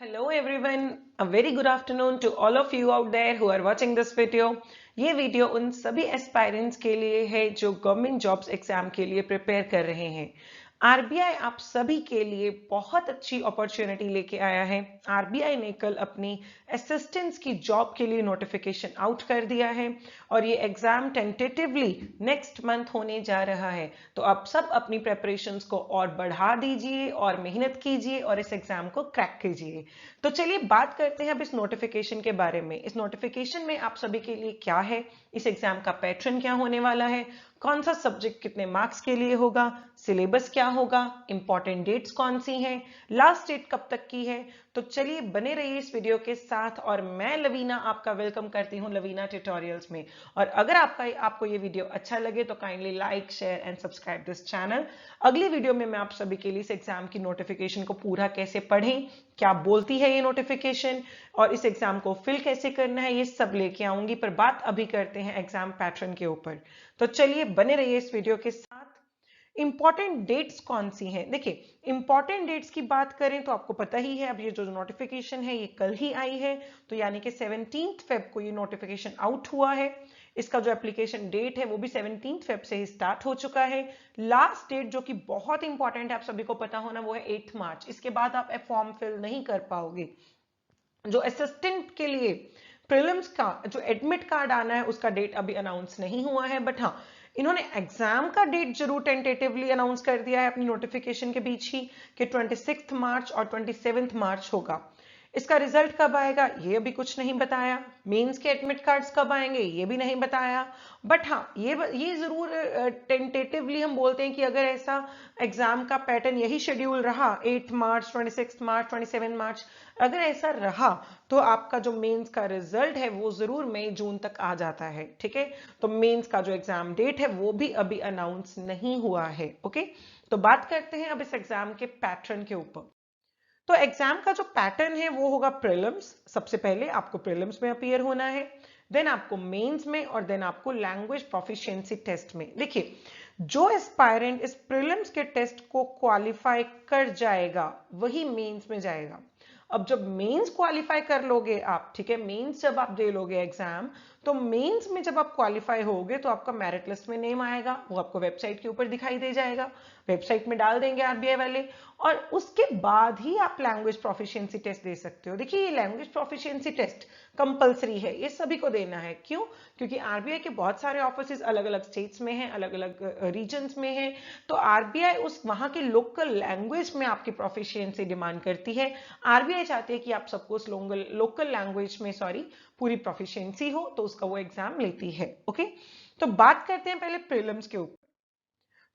Hello everyone, a very good afternoon to all of you out there who are watching this video. ये video उन सभी aspirants के लिए है जो गवर्नमेंट जॉब्स एग्जाम के लिए प्रिपेयर कर रहे हैं। आरबीआई आप सभी के लिए बहुत अच्छी अपॉर्चुनिटी लेके आया है। आरबीआई ने कल अपनी असिस्टेंट्स की जॉब के लिए नोटिफिकेशन आउट कर दिया है और ये एग्जाम टेंटेटिवली नेक्स्ट मंथ होने जा रहा है। तो आप सब अपनी प्रेपरेशंस को और बढ़ा दीजिए और मेहनत कीजिए और इस एग्जाम को क्रैक कीजिए। तो चलिए बात करते हैं अब इस नोटिफिकेशन के बारे में। इस नोटिफिकेशन में आप सभी के लिए क्या है, इस एग्जाम का पैटर्न क्या होने वाला है, कौन सा सब्जेक्ट कितने मार्क्स के लिए होगा, सिलेबस क्या होगा, इंपॉर्टेंट डेट्स कौन सी हैं, लास्ट डेट कब तक की है। तो चलिए बने रहिए इस वीडियो के साथ और मैं लवीना आपका वेलकम करती हूं लवीना ट्यूटोरियल्स में। और अगर आपको ये वीडियो अच्छा लगे तो kindly like, share and subscribe this channel. अगली वीडियो में मैं आप सभी के लिए इस एग्जाम की नोटिफिकेशन को पूरा कैसे पढ़ें, क्या बोलती है ये नोटिफिकेशन और इस एग्जाम को फिल कैसे करना है, ये सब लेके आऊंगी। पर बात अभी करते हैं एग्जाम पैटर्न के ऊपर। तो चलिए बने रहिए इस वीडियो के साथ। इंपॉर्टेंट डेट्स कौन सी हैं? देखिए, इंपॉर्टेंट डेट्स की बात करें तो आपको पता ही है, अब ये जो नोटिफिकेशन है ये कल ही आई है, तो यानी कि 17 फेब को ये नोटिफिकेशन आउट हुआ है। इसका जो एप्लीकेशन डेट है वो भी 17 फेब से ही स्टार्ट हो चुका है। लास्ट डेट जो कि बहुत इंपॉर्टेंट है, आप सभी को पता होना, वो है 8 मार्च। इसके बाद आप फॉर्म फिल नहीं कर पाओगे। जो असिस्टेंट के लिए प्रीलिम्स का जो एडमिट कार्ड आना है उसका डेट अभी अनाउंस नहीं हुआ है, बट हाँ इन्होंने एग्जाम का डेट जरूर टेंटेटिवली अनाउंस कर दिया है अपनी नोटिफिकेशन के बीच ही कि 26 मार्च और 27 मार्च होगा। इसका रिजल्ट कब आएगा ये भी कुछ नहीं बताया। मेंस के एडमिट कार्ड्स कब आएंगे ये भी नहीं बताया। बट हाँ ये जरूर टेंटेटिवली हम बोलते हैं कि अगर ऐसा एग्जाम का पैटर्न यही शेड्यूल रहा 8 मार्च, 26 मार्च, 27 मार्च, अगर ऐसा रहा तो आपका जो मेंस का रिजल्ट है वो जरूर मई जून तक आ जाता है। ठीक है, तो मेंस का जो एग्जाम डेट है वो भी अभी अनाउंस नहीं हुआ है। ओके, तो बात करते हैं अब इस एग्जाम के पैटर्न के ऊपर। तो एग्जाम का जो पैटर्न है वो होगा प्रीलिम्स। सबसे पहले आपको प्रीलिम्स में अपीयर होना है, देन आपको मेंस में और देन आपको लैंग्वेज प्रोफिशिएंसी टेस्ट में। देखिए, जो एस्पायरेंट इस प्रीलिम्स के टेस्ट को क्वालिफाई कर जाएगा वही मेंस में जाएगा। अब जब मेंस क्वालिफाई कर लोगे आप, ठीक है, मेंस जब आप दे लोगे एग्जाम, तो मेंस में जब आप क्वालिफाई होगे तो आपका मेरिट लिस्ट में नेम आएगा, वो आपको वेबसाइट के ऊपर दिखाई दे जाएगा, वेबसाइट में डाल देंगे आरबीआई वाले, और उसके बाद ही आप लैंग्वेज प्रोफिशिएंसी टेस्ट दे सकते हो। देखिए, ये लैंग्वेज प्रोफिशिएंसी टेस्ट कंपलसरी है, ये सभी को देना है। क्यों? क्योंकि आरबीआई के बहुत सारे ऑफिस अलग अलग स्टेट्स में हैं, अलग अलग रीजन्स में हैं, तो आरबीआई उस वहां की लोकल लैंग्वेज में आपकी प्रोफिशिएंसी डिमांड करती है। आरबीआई चाहती है कि आप सबको उस लोकल लैंग्वेज में पूरी प्रोफिशिएंसी हो, तो उसका वो एग्जाम लेती है। ओके, तो बात करते हैं पहले प्रीलिम्स के ऊपर।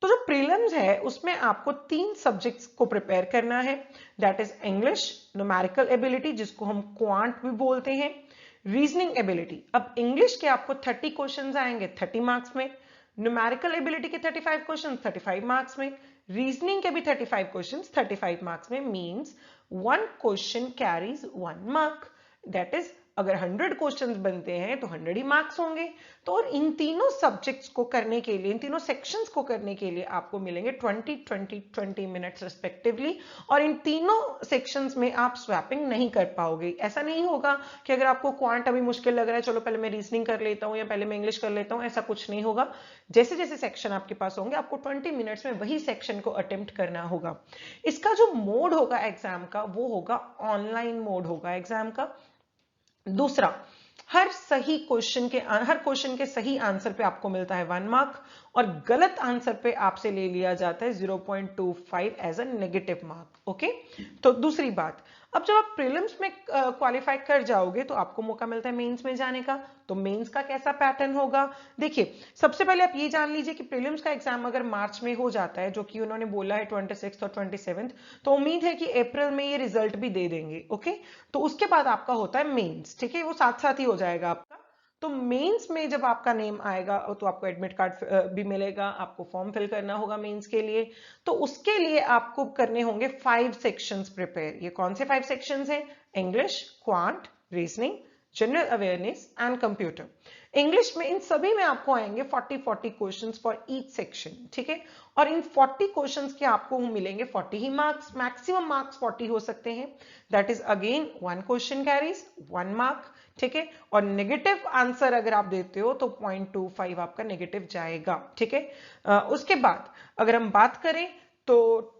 तो जो प्रीलिम्स है उसमें आपको 3 सब्जेक्ट्स को प्रिपेयर करना है, that is English, numerical ability जिसको हम क्वांट भी बोलते हैं, रीजनिंग एबिलिटी। अब इंग्लिश के आपको 30 क्वेश्चंस आएंगे 30 मार्क्स में, न्यूमेरिकल एबिलिटी के 35 क्वेश्चंस 35 मार्क्स में, रीजनिंग के भी 35 क्वेश्चंस 35 मार्क्स में। Means 1 question carries 1 mark, that is अगर 100 क्वेश्चंस बनते हैं तो 100 ही मार्क्स होंगे। तो और इन तीनों सब्जेक्ट्स को करने के लिए, इन तीनों सेक्शंस को करने के लिए आपको मिलेंगे 20 मिनट्स रिस्पेक्टिवली, और इन तीनों सेक्शंस में आप स्वैपिंग नहीं कर पाओगे। ऐसा नहीं होगा कि अगर आपको क्वांट अभी मुश्किल लग रहा है चलो पहले मैं रीजनिंग कर लेता हूं या पहले मैं इंग्लिश कर लेता हूं, ऐसा कुछ नहीं होगा। जैसे जैसे सेक्शन आपके पास होंगे आपको 20 मिनट्स में वही सेक्शन को अटेम्प्ट करना होगा। इसका जो मोड होगा एग्जाम का वो होगा ऑनलाइन मोड होगा एग्जाम का। दूसरा, हर क्वेश्चन के सही आंसर पे आपको मिलता है 1 मार्क, और गलत आंसर पे आपसे ले लिया जाता है 0.25 as a negative mark. Okay, तो दूसरी बात, अब जब आप प्रीलिम्स में क्वालिफाई कर जाओगे तो आपको मौका मिलता है मेंस में जाने का। तो मेंस का कैसा पैटर्न होगा? देखिए, सबसे पहले आप ये जान लीजिए कि प्रीलिम्स का एग्जाम अगर मार्च में हो जाता है, जो कि उन्होंने बोला है 26 और 27, तो उम्मीद है कि अप्रैल में ये रिजल्ट भी दे देंगे। ओके, तो उसके बाद आपका होता है मेंस, ठीक है, वो साथ साथ ही हो जाएगा आपका। तो मेंस में जब आपका नेम आएगा तो आपको एडमिट कार्ड भी मिलेगा, आपको फॉर्म फिल करना होगा मेंस के लिए। तो उसके लिए आपको करने होंगे 5 सेक्शंस प्रिपेयर। ये कौन से 5 सेक्शंस हैं? English, quant, reasoning, general awareness and computer. English में इन सभी में आपको आएंगे 40 क्वेश्चंस फॉर ईच सेक्शन, ठीक है। और इन 40 क्वेश्चंस के आपको मिलेंगे 40 ही मार्क्स, मैक्सिमम मार्क्स 40 हो सकते हैं। That is again 1 question carries 1 mark, ठीक है। और नेगेटिव आंसर अगर आप देते हो तो 0.25 आपका नेगेटिव जाएगा, ठीक है। उसके बाद अगर हम बात करें तो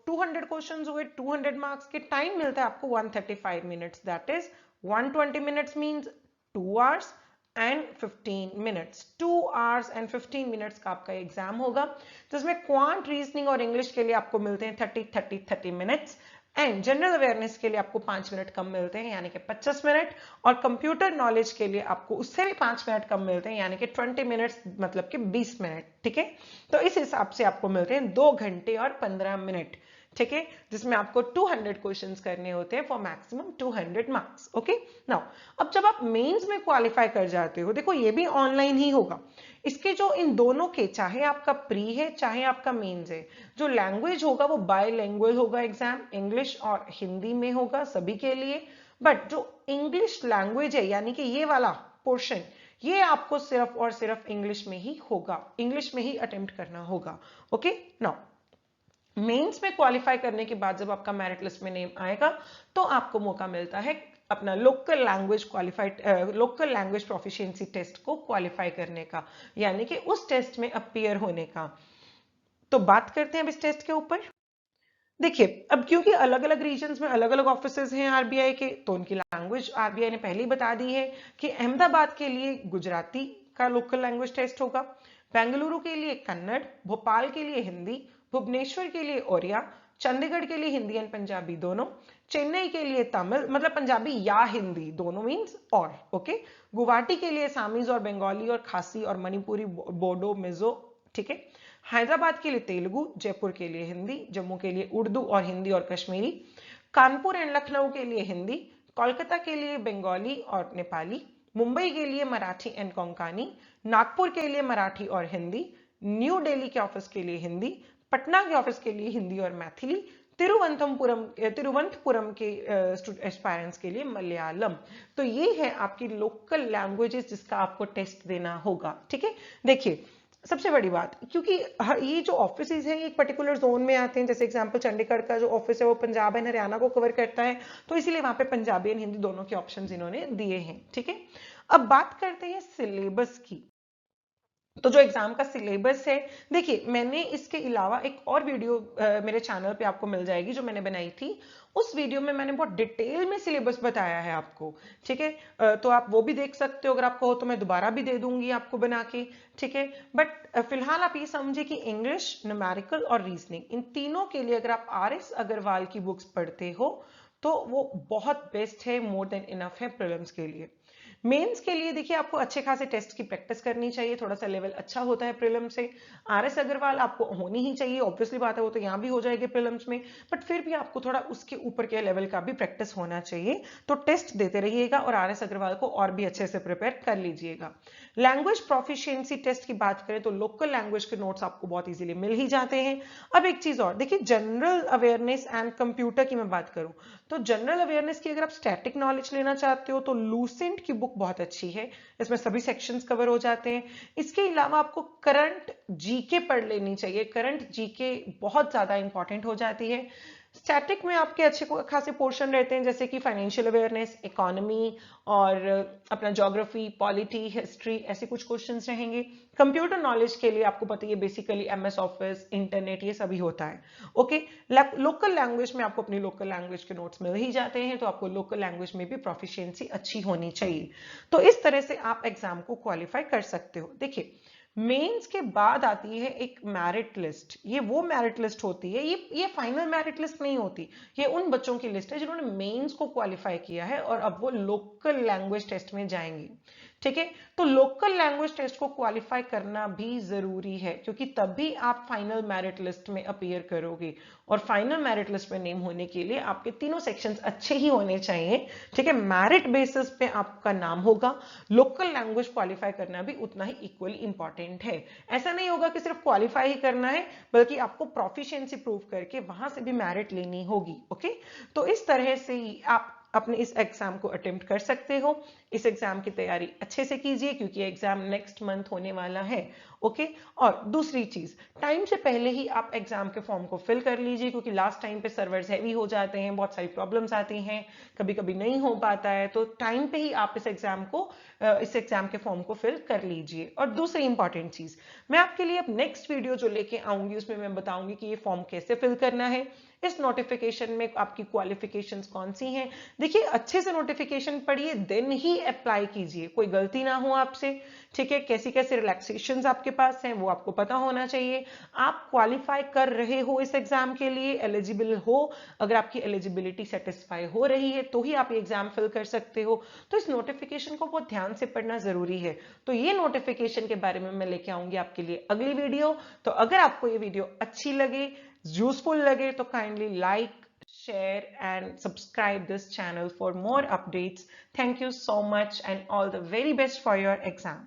200 क्वेश्चंस हुए, 200 मार्क्स के, टाइम मिलता है आपको 135 minutes, that is 120 minutes means 2 hours and 15 minutes. 2 hours and 15 minutes का आपका एग्जाम होगा, जिसमें क्वांट, रीजनिंग और इंग्लिश के लिए आपको मिलते हैं 30 मिनट्स, एंड जनरल अवेयरनेस के लिए आपको 5 मिनट कम मिलते हैं यानी कि 25 मिनट, और कंप्यूटर नॉलेज के लिए आपको उससे भी 5 मिनट कम मिलते हैं यानी कि 20 मिनट्स, मतलब कि 20 मिनट, ठीक है। तो इस हिसाब से आपको मिलते हैं 2 घंटे और 15 मिनट, ठीक है, जिसमें आपको 200 क्वेश्चंस करने होते हैं for maximum 200 marks. Okay, now अब जब आप मेंस में क्वालिफाई कर जाते हो, देखो ये भी ऑनलाइन ही होगा। इसके जो इन दोनों के, चाहे आपका प्री है चाहे आपका मेंस है, जो लैंग्वेज होगा वो बायलैंग्वेज होगा, एग्जाम इंग्लिश और हिंदी में होगा सभी के लिए। बट जो इंग्लिश लैंग्वेज है यानी कि ये वाला पोर्शन, ये आपको सिर्फ और सिर्फ इंग्लिश में ही होगा, इंग्लिश में ही अटेम्प्ट करना होगा। ओके, नाउ मेंस में क्वालिफाई करने के बाद जब आपका मेरिट लिस्ट में नेम आएगा तो आपको मौका मिलता है अपना local language qualified, local language proficiency test को क्वालिफाई करने का, यानी कि उस टेस्ट में अपीयर होने का। तो बात करते हैं अब इस टेस्ट के ऊपर। देखिए, अब क्योंकि अलग अलग रीजन्स में अलग अलग ऑफिसेज हैं आरबीआई के, तो उनकी लैंग्वेज आरबीआई ने पहले ही बता दी है कि अहमदाबाद के लिए गुजराती का लोकल लैंग्वेज टेस्ट होगा, बेंगलुरु के लिए कन्नड़, भोपाल के लिए हिंदी, भुवनेश्वर के लिए ओरिया, चंडीगढ़ के लिए हिंदी एंड पंजाबी दोनों, चेन्नई के लिए तमिल, मतलब पंजाबी या हिंदी दोनों मींस और, ओके, गुवाहाटी के लिए सामीज और बंगाली और खासी और मणिपुरी, बोडो, मिजो, ठीक है, हैदराबाद के लिए तेलुगु, जयपुर के लिए हिंदी, जम्मू के लिए उर्दू और हिंदी और कश्मीरी, कानपुर एंड लखनऊ के लिए हिंदी, कोलकाता के लिए बंगाली और नेपाली, मुंबई के लिए मराठी एंड कोंकणी, नागपुर के लिए मराठी और हिंदी, न्यू दिल्ली के ऑफिस के लिए हिंदी, पटना के ऑफिस के लिए हिंदी और मैथिली, तिरुवनंतपुरम के एस्पायरेंट्स के लिए मलयालम। तो ये है आपकी लोकल लैंग्वेजेस जिसका आपको टेस्ट देना होगा, ठीक है। देखिए, सबसे बड़ी बात, क्योंकि ये जो ऑफिसेज हैं एक पर्टिकुलर जोन में आते हैं, जैसे एग्जांपल चंडीगढ़ का जो ऑफिस है वो पंजाब एंड हरियाणा को कवर करता है, तो इसीलिए वहां पे पंजाबी एंड हिंदी दोनों के ऑप्शंस इन्होंने दिए हैं, ठीक है। अब बात करते हैं सिलेबस की। तो जो एग्जाम का सिलेबस है, देखिए मैंने इसके अलावा एक और वीडियो मेरे चैनल पे आपको मिल जाएगी जो मैंने बनाई थी, उस वीडियो में मैंने बहुत डिटेल में सिलेबस बताया है आपको, ठीक है। तो आप वो भी देख सकते हो, अगर आपको हो तो मैं दोबारा भी दे दूंगी आपको बना के, ठीक है। बट फिलहाल आप ये समझिए कि इंग्लिश, न्यूमेरिकल और रीजनिंग, इन तीनों के लिए अगर आप RS अग्रवाल की बुक्स पढ़ते हो तो वो बहुत बेस्ट है, मोर देन इनफ है प्रीलिम्स के लिए। मेंस के लिए देखिए आपको अच्छे खासे टेस्ट की प्रैक्टिस करनी चाहिए, थोड़ा सा लेवल अच्छा होता है प्रीलिम्स से। RS अग्रवाल आपको होनी ही चाहिए, ऑब्वियसली बात है, वो तो यहाँ भी हो जाएगी प्रीलिम्स में, बट फिर भी आपको थोड़ा उसके ऊपर के लेवल का भी प्रैक्टिस होना चाहिए। तो टेस्ट देते रहिएगा और RS अग्रवाल को और भी अच्छे से प्रिपेयर कर लीजिएगा। लैंग्वेज प्रोफिशिएंसी टेस्ट की बात करें तो लोकल लैंग्वेज के नोट्स आपको बहुत इजीली मिल ही जाते हैं। अब एक चीज और देखिए, जनरल अवेयरनेस एंड कंप्यूटर की मैं बात करूं तो जनरल अवेयरनेस की अगर आप स्टैटिक नॉलेज लेना चाहते हो तो लूसेंट की बुक बहुत अच्छी है, इसमें सभी सेक्शंस कवर हो जाते हैं। इसके अलावा आपको करंट जीके पढ़ लेनी चाहिए, करंट जीके बहुत ज्यादा इंपॉर्टेंट हो जाती है। स्टैटिक में आपके अच्छे खासे पोर्शन रहते हैं, जैसे कि फाइनेंशियल अवेयरनेस, इकोनॉमी और अपना ज्योग्राफी, पॉलिटी, हिस्ट्री, ऐसे कुछ क्वेश्चंस रहेंगे। कंप्यूटर नॉलेज के लिए आपको पता है बेसिकली MS ऑफिस, इंटरनेट, ये सभी होता है, ओके। लोकल लैंग्वेज में आपको अपनी लोकल लैंग्वेज के नोट्स मिल ही जाते हैं, तो आपको लोकल लैंग्वेज में भी प्रोफिशिएंसी अच्छी होनी चाहिए। तो इस तरह से आप एग्जाम को क्वालिफाई कर सकते हो। देखिए, मेंस के बाद आती है एक मेरिट लिस्ट। ये वो मेरिट लिस्ट होती है, ये फाइनल मेरिट लिस्ट नहीं होती, ये उन बच्चों की लिस्ट है जिन्होंने मेंस को क्वालिफाई किया है और अब वो लोकल लैंग्वेज टेस्ट में जाएंगे, ठीक है। तो लोकल लैंग्वेज टेस्ट को क्वालिफाई करना भी जरूरी है, क्योंकि तभी आप फाइनल मेरिट लिस्ट में अपीयर करोगे, और फाइनल मेरिट लिस्ट में नेम होने के लिए आपके तीनों सेक्शंस अच्छे ही होने चाहिए, ठीक है। मेरिट बेसिस पे आपका नाम होगा। लोकल लैंग्वेज क्वालिफाई करना भी उतना ही इक्वली इंपॉर्टेंट है। ऐसा नहीं होगा कि सिर्फ क्वालिफाई ही करना है, बल्कि आपको प्रोफिशिएंसी प्रूव करके वहां से भी मेरिट लेनी होगी, ओके। तो इस तरह से आप अपने इस एग्जाम को अटेम्प्ट कर सकते हो। इस एग्जाम की तैयारी अच्छे से कीजिए क्योंकि एग्जाम नेक्स्ट मंथ होने वाला है। ओके, और दूसरी चीज, टाइम से पहले ही आप एग्जाम के फॉर्म को फिल कर लीजिए क्योंकि लास्ट टाइम पे सर्वर्स हैवी हो जाते हैं, बहुत सारी प्रॉब्लम्स आती हैं, कभी कभी नहीं हो पाता है। तो टाइम पे ही आप इस एग्जाम के फॉर्म को फिल कर लीजिए। और दूसरी इंपॉर्टेंट चीज, मैं आपके लिए अब नेक्स्ट वीडियो जो लेके आऊंगी उसमें मैं बताऊंगी कि ये फॉर्म कैसे फिल करना है, इस नोटिफिकेशन में आपकी क्वालिफिकेशंस कौन सी हैं। देखिए, अच्छे से नोटिफिकेशन पढ़िए, देन ही अप्लाई कीजिए, कोई गलती ना हो आपसे। ठीक है, कैसी कैसी रिलैक्सेशंस आपके पास हैं वो आपको पता होना चाहिए। आप क्वालिफाई कर रहे हो इस एग्जाम के लिए, एलिजिबल हो, अगर आपकी एलिजिबिलिटी सेटिस्फाई हो रही है तो ही आप ये एग्जाम फिल कर सकते हो। तो इस नोटिफिकेशन को बहुत ध्यान से पढ़ना जरूरी है। तो ये नोटिफिकेशन के बारे में मैं लेके आऊंगी आपके लिए अगली वीडियो। तो अगर आपको ये वीडियो अच्छी लगे, यूजफुल लगे, तो kindly like, share and subscribe this channel for more updates. Thank you so much and all the very best for your exam.